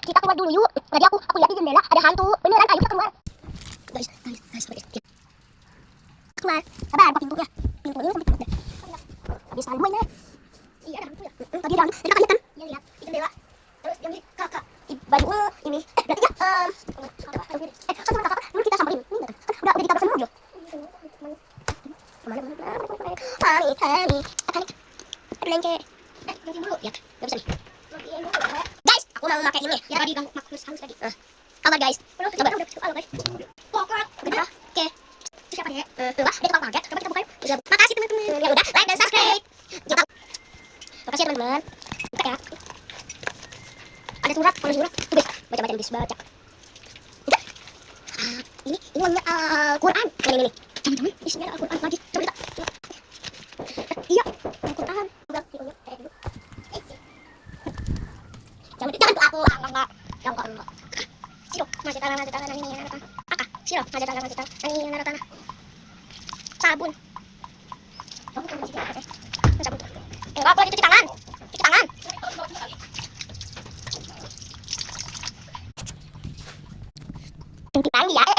Kita keluar dulu yuk. Tadi aku lihat di jendela ada hantu. Beneran, ayo kita keluar. Guys. Keluar. Sabar, buka pintunya. Pintunya sampai tutup deh. Habis malam mainnya. Iya, ada hantu ya. Tadi ada hantu. Tadi kakak lihat kan? Iya, lihat. Di jendela. Terus yang ini kakak. Baju ini. Berarti ya. Sama kakak dulu kita samperin. Ini enggak kan? Udah ditabrak sama mobil. Mana? Kami. Belanja. Belanja dulu ya. Enggak bisa nih. Guys, aku mau pakai ini. Ya tadi ganggu halus tadi. Sabar guys. Coba. Pokok. Udah. Oke. Itu siapa deh? Wah, dia tukang paket. Coba kita buka yuk. Makasih teman-teman. Ya udah, like dan subscribe. Kita. Makasih ya teman-teman. Buka ya. Ada surat, Tuh, guys. Baca guys, baca. Udah. Ini namanya Al-Qur'an. Ini. Teman-teman, isinya ada Al-Qur'an lagi. Coba kita. Iya, Al-Qur'an. Jangan tuh aku enggak. Siro, masih tanah ini naratan. Siro, masih tanah ini naratan. Sabun. Sabun. Enggak boleh cuci tangan. Cuci tangan dia.